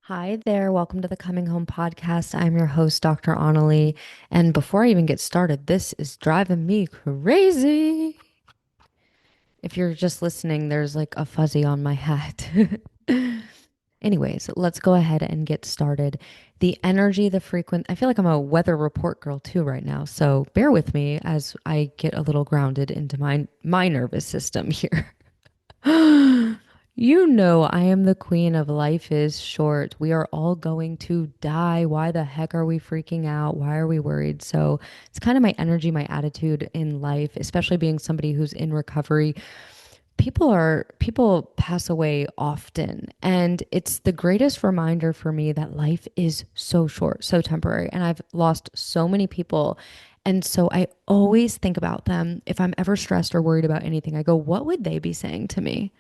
Hi there. Welcome to the Coming Home podcast. I'm your host, Dr.Onalee. And before I even get started, this is driving me crazy. If you're just listening, there's like a fuzzy on my hat. Anyways, let's go ahead and get started. The energy, I feel like I'm a weather report girl too right now. So bear with me as I get a little grounded into my nervous system here. You know, I am the queen of life is short. We are all going to die. Why the heck are we freaking out? Why are we worried? So it's kind of my energy, my attitude in life, especially being somebody who's in recovery. People pass away often, and it's the greatest reminder for me that life is so short, so temporary, and I've lost so many people. And so I always think about them. If I'm ever stressed or worried about anything, I go, what would they be saying to me?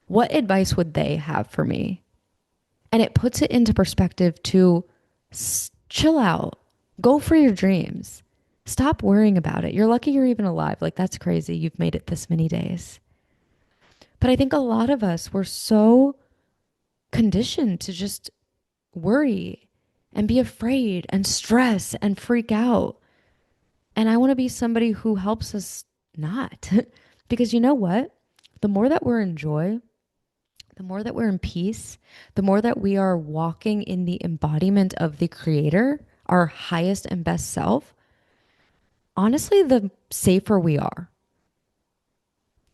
What advice would they have for me? And it puts it into perspective to chill out, go for your dreams, stop worrying about it. You're lucky you're even alive. Like, that's crazy. You've made it this many days. But I think a lot of us were so conditioned to just worry and be afraid and stress and freak out. And I want to be somebody who helps us not. Because you know what? The more that we're in joy, the more that we're in peace, the more that we are walking in the embodiment of the creator, our highest and best self, honestly, the safer we are.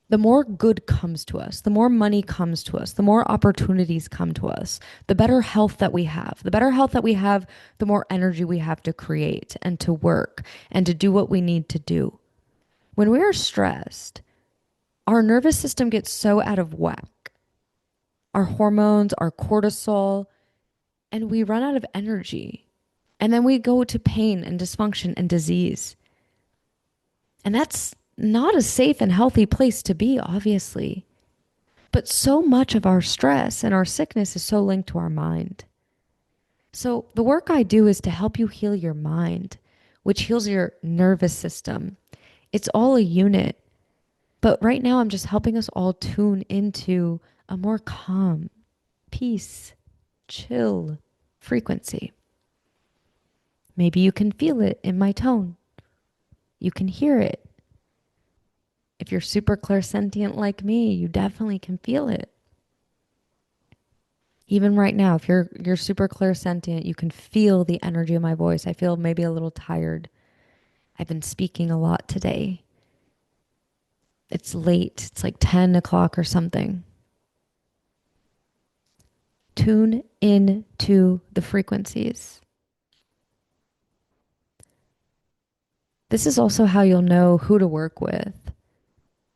The more good comes to us, the more money comes to us, the more opportunities come to us, the better health that we have. The better health that we have, the more energy we have to create and to work and to do what we need to do. When we are stressed, our nervous system gets so out of whack. Our hormones, our cortisol, and we run out of energy. And then we go to pain and dysfunction and disease. And that's not a safe and healthy place to be, obviously. But so much of our stress and our sickness is so linked to our mind. So the work I do is to help you heal your mind, which heals your nervous system. It's all a unit. But right now, I'm just helping us all tune into a more calm, peace, chill frequency. Maybe you can feel it in my tone. You can hear it. If you're super clairsentient like me, you definitely can feel it. Even right now, if you're super clairsentient, you can feel the energy of my voice. I feel maybe a little tired. I've been speaking a lot today. It's late. It's like 10 o'clock or something. Tune in to the frequencies. This is also how you'll know who to work with.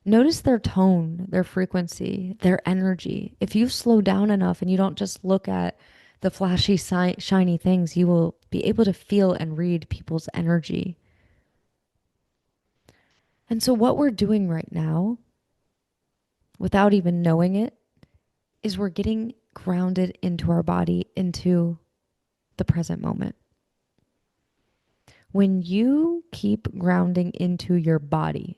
Notice their tone, their frequency, their energy. If you slow down enough and you don't just look at the flashy, shiny things, you will be able to feel and read people's energy. And so, what we're doing right now, without even knowing it, is we're getting grounded into our body, into the present moment. When you keep grounding into your body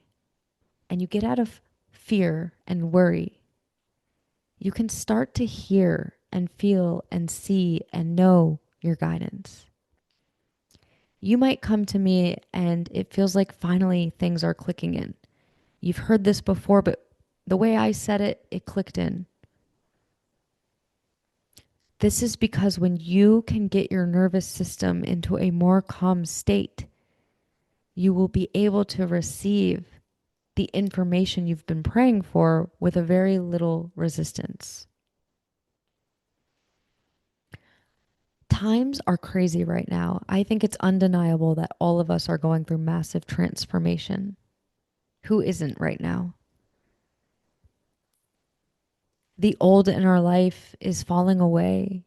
and you get out of fear and worry, you can start to hear and feel and see and know your guidance. You might come to me and it feels like finally things are clicking in. You've heard this before, but the way I said it, it clicked in. This is because when you can get your nervous system into a more calm state, you will be able to receive the information you've been praying for with a very little resistance. Times are crazy right now. I think it's undeniable that all of us are going through massive transformation. Who isn't right now? The old in our life is falling away.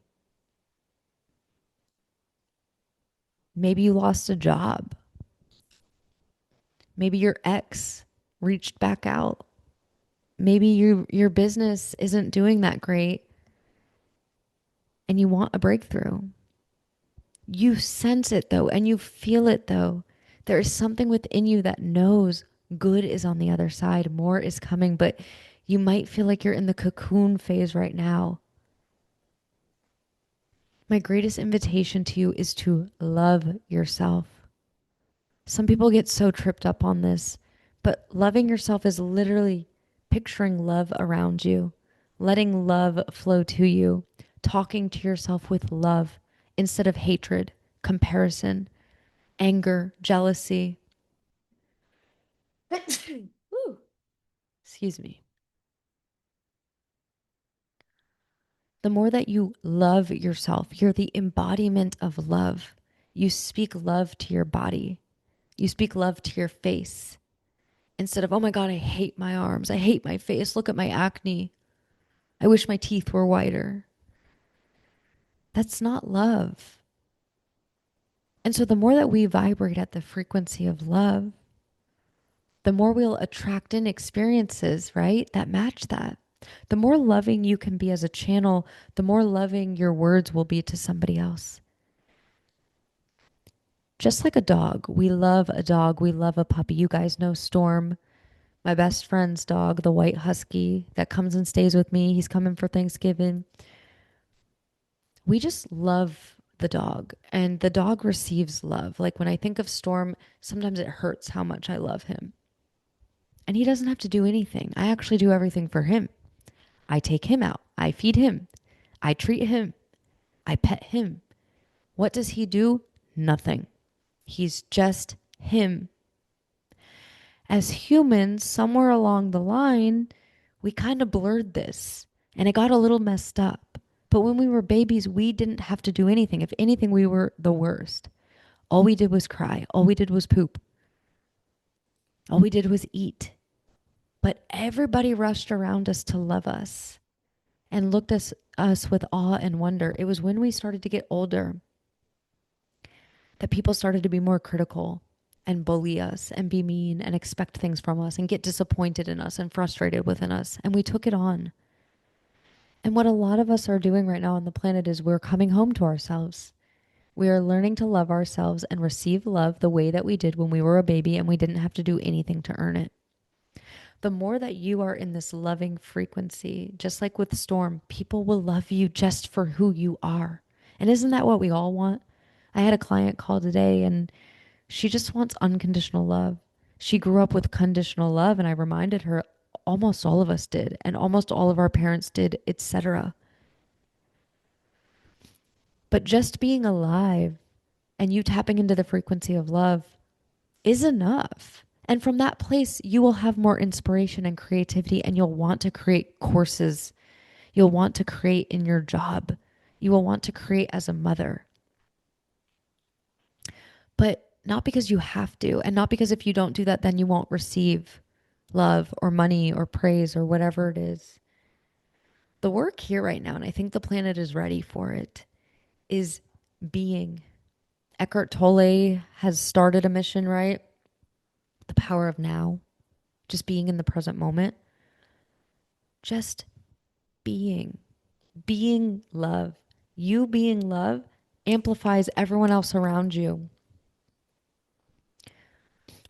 Maybe you lost a job. Maybe your ex reached back out. Maybe your business isn't doing that great and you want a breakthrough. You sense it though, and you feel it though. There is something within you that knows good is on the other side, more is coming, but you might feel like you're in the cocoon phase right now. My greatest invitation to you is to love yourself. Some people get so tripped up on this, but loving yourself is literally picturing love around you, letting love flow to you, talking to yourself with love instead of hatred, comparison, anger, jealousy. Excuse me. The more that you love yourself, you're the embodiment of love. You speak love to your body. You speak love to your face. Instead of, oh my God, I hate my arms. I hate my face. Look at my acne. I wish my teeth were whiter. That's not love. And so the more that we vibrate at the frequency of love, the more we'll attract in experiences, right, that match that. The more loving you can be as a channel, the more loving your words will be to somebody else. Just like a dog, we love a dog, we love a puppy. You guys know Storm, my best friend's dog, the white husky that comes and stays with me. He's coming for Thanksgiving. We just love the dog, and the dog receives love. Like when I think of Storm, sometimes it hurts how much I love him. And he doesn't have to do anything. I actually do everything for him. I take him out. I feed him. I treat him. I pet him. What does he do? Nothing. He's just him. As humans, somewhere along the line, we kind of blurred this and it got a little messed up. But when we were babies, we didn't have to do anything. If anything, we were the worst. All we did was cry. All we did was poop. All we did was eat. But everybody rushed around us to love us and looked at us with awe and wonder. It was when we started to get older that people started to be more critical and bully us and be mean and expect things from us and get disappointed in us and frustrated within us. And we took it on. And what a lot of us are doing right now on the planet is we're coming home to ourselves. We are learning to love ourselves and receive love the way that we did when we were a baby and we didn't have to do anything to earn it. The more that you are in this loving frequency, just like with Storm, people will love you just for who you are. And isn't that what we all want? I had a client call today and she just wants unconditional love. She grew up with conditional love, and I reminded her almost all of us did, and almost all of our parents did, etc. But just being alive and you tapping into the frequency of love is enough. And from that place, you will have more inspiration and creativity, and you'll want to create courses. You'll want to create in your job. You will want to create as a mother. But not because you have to, and not because if you don't do that, then you won't receive love or money or praise or whatever it is. The work here right now, and I think the planet is ready for it, is being. Eckhart Tolle has started a mission, right? The power of now, just being in the present moment, just being love. You being love amplifies everyone else around you.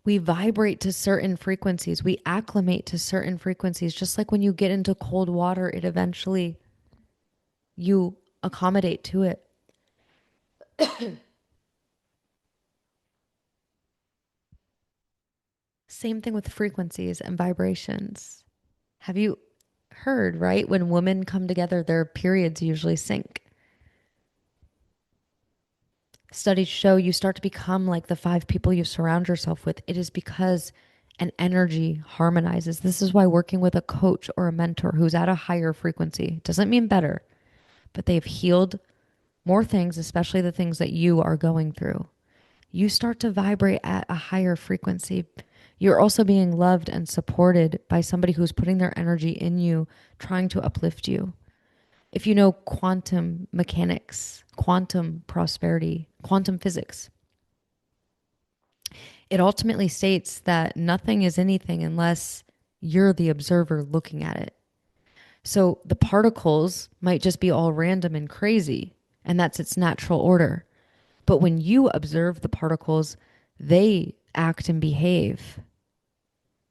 We vibrate to certain frequencies. We acclimate to certain frequencies. Just like when you get into cold water, it eventually, you accommodate to it. Same thing with frequencies and vibrations. Have you heard, right? When women come together, their periods usually sync. Studies show you start to become like the 5 people you surround yourself with. It is because an energy harmonizes. This is why working with a coach or a mentor who's at a higher frequency doesn't mean better, but they've healed more things, especially the things that you are going through. You start to vibrate at a higher frequency. You're also being loved and supported by somebody who's putting their energy in you, trying to uplift you. If you know quantum mechanics, quantum prosperity, quantum physics, it ultimately states that nothing is anything unless you're the observer looking at it. So the particles might just be all random and crazy, and that's its natural order. But when you observe the particles, they act and behave.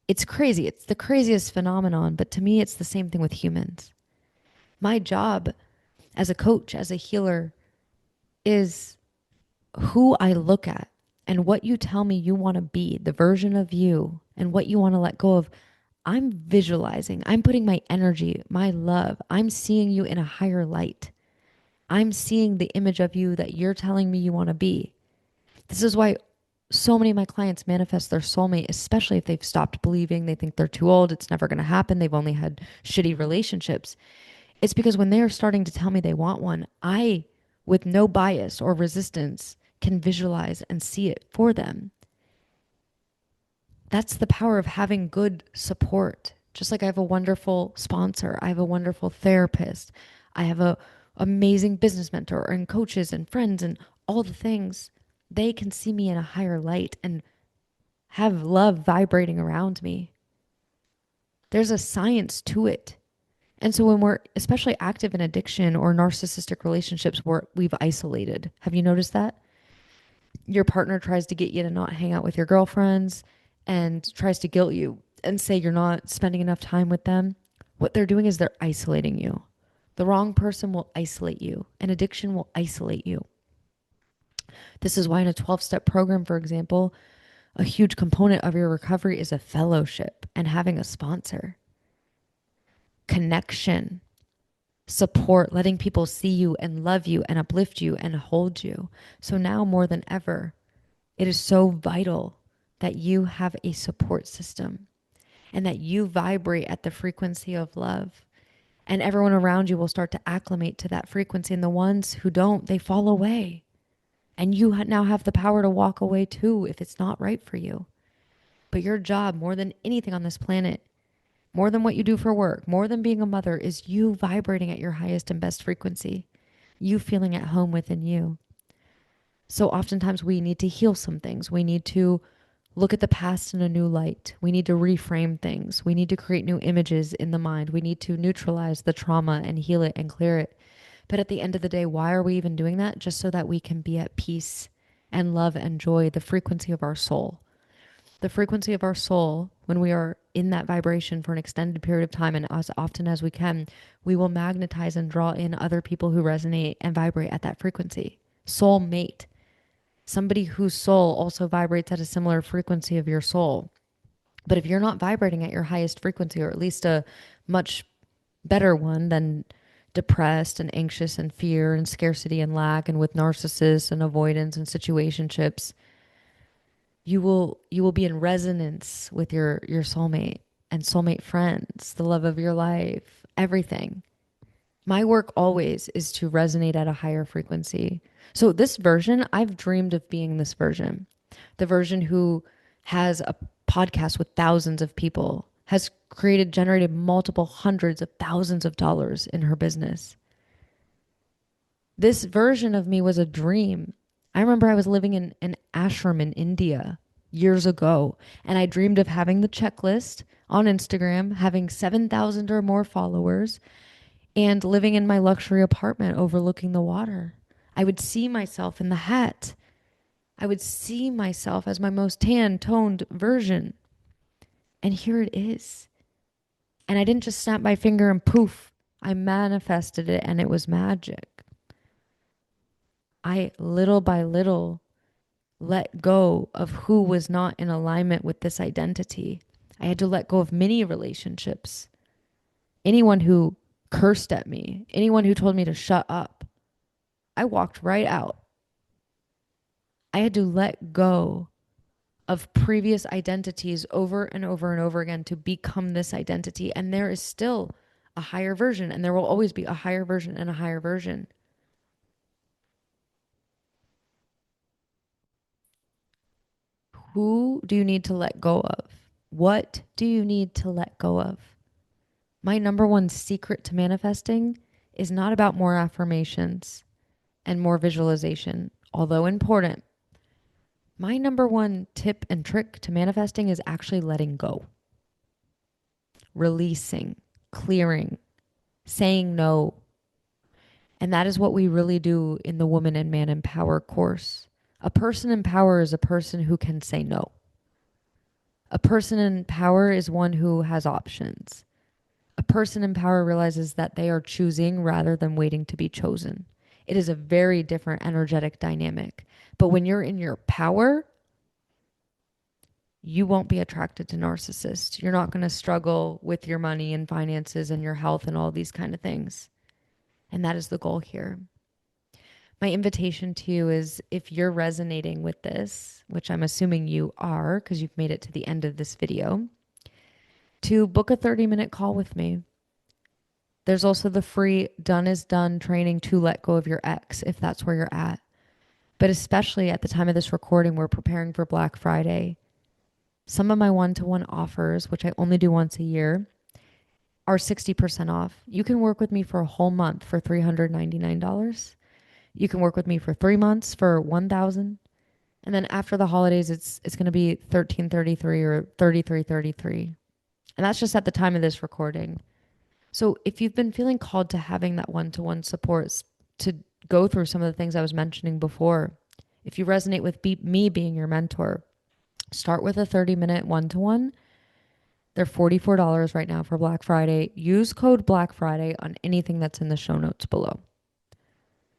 It's crazy. It's the craziest phenomenon, but to me, it's the same thing with humans. My job as a coach, as a healer, is who I look at and what you tell me you want to be, the version of you and what you want to let go of. I'm visualizing, I'm putting my energy, my love, I'm seeing you in a higher light. I'm seeing the image of you that you're telling me you want to be. This is why so many of my clients manifest their soulmate, especially if they've stopped believing, they think they're too old, it's never going to happen, they've only had shitty relationships. It's because when they're starting to tell me they want one, I, with no bias or resistance, can visualize and see it for them. That's the power of having good support. Just like I have a wonderful sponsor, I have a wonderful therapist, I have a amazing business mentor and coaches and friends and all the things. They can see me in a higher light and have love vibrating around me. There's a science to it. And so when we're especially active in addiction or narcissistic relationships where we've isolated, have you noticed that? Your partner tries to get you to not hang out with your girlfriends and tries to guilt you and say you're not spending enough time with them. What they're doing is they're isolating you. The wrong person will isolate you, and addiction will isolate you. This is why in a 12-step program, for example, a huge component of your recovery is a fellowship and having a sponsor. Connection, support, letting people see you and love you and uplift you and hold you. So now more than ever, it is so vital that you have a support system and that you vibrate at the frequency of love. And everyone around you will start to acclimate to that frequency. And the ones who don't, they fall away. And you now have the power to walk away too if it's not right for you. But your job, more than anything on this planet, more than what you do for work, more than being a mother, is you vibrating at your highest and best frequency. You feeling at home within you. So oftentimes we need to heal some things. We need to look at the past in a new light. We need to reframe things. We need to create new images in the mind. We need to neutralize the trauma and heal it and clear it. But at the end of the day, why are we even doing that? Just so that we can be at peace and love and joy, the frequency of our soul. The frequency of our soul, when we are in that vibration for an extended period of time and as often as we can, we will magnetize and draw in other people who resonate and vibrate at that frequency. Soulmate. Somebody whose soul also vibrates at a similar frequency of your soul. But if you're not vibrating at your highest frequency, or at least a much better one than depressed and anxious and fear and scarcity and lack and with narcissists and avoidance and situationships, you will be in resonance with your soulmate and soulmate friends, the love of your life, everything. My work always is to resonate at a higher frequency. So this version, I've dreamed of being this version. The version who has a podcast with thousands of people, has generated multiple hundreds of thousands of dollars in her business. This version of me was a dream. I remember I was living in an ashram in India years ago, and I dreamed of having the checklist on Instagram, having 7,000 or more followers, and living in my luxury apartment overlooking the water. I would see myself in the hat. I would see myself as my most tan-toned version. And here it is. And I didn't just snap my finger and poof, I manifested it and it was magic. I, little by little, let go of who was not in alignment with this identity. I had to let go of many relationships. Anyone who cursed at me, anyone who told me to shut up, I walked right out. I had to let go of previous identities over and over and over again to become this identity. And there is still a higher version, and there will always be a higher version and a higher version. Who do you need to let go of? What do you need to let go of? My number one secret to manifesting is not about more affirmations and more visualization, although important. My number one tip and trick to manifesting is actually letting go, releasing, clearing, saying no. And that is what we really do in the Woman and Man in Power course. A person in power is a person who can say no. A person in power is one who has options. A person in power realizes that they are choosing rather than waiting to be chosen. It is a very different energetic dynamic. But when you're in your power, you won't be attracted to narcissists. You're not going to struggle with your money and finances and your health and all these kind of things. And that is the goal here. My invitation to you is, if you're resonating with this, which I'm assuming you are because you've made it to the end of this video, to book a 30-minute call with me. There's also the free Done is Done training to let go of your ex, if that's where you're at. But especially at the time of this recording, we're preparing for Black Friday. Some of my one-to-one offers, which I only do once a year, are 60% off. You can work with me for a whole month for $399. You can work with me for 3 months for $1,000. And then after the holidays, it's going to be $1,333 or $3,333. And that's just at the time of this recording. So if you've been feeling called to having that one-to-one support to go through some of the things I was mentioning before, if you resonate with me being your mentor, start with a 30-minute one-to-one. They're $44 right now for Black Friday. Use code Black Friday on anything that's in the show notes below.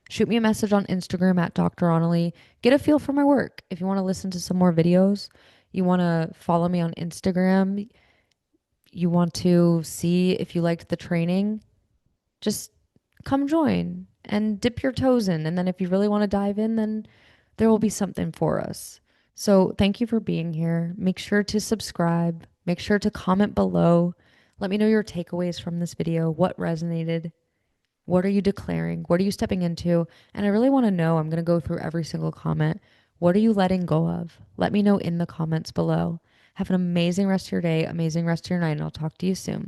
Shoot me a message on Instagram at Dr.Onalee. Get a feel for my work. If you want to listen to some more videos, you want to follow me on Instagram, you want to see if you liked the training, just come join and dip your toes in. And then if you really want to dive in, then there will be something for us. So thank you for being here. Make sure to subscribe. Make sure to comment below. Let me know your takeaways from this video. What resonated? What are you declaring? What are you stepping into? And I really want to know, I'm going to go through every single comment. What are you letting go of? Let me know in the comments below. Have an amazing rest of your day, amazing rest of your night, and I'll talk to you soon.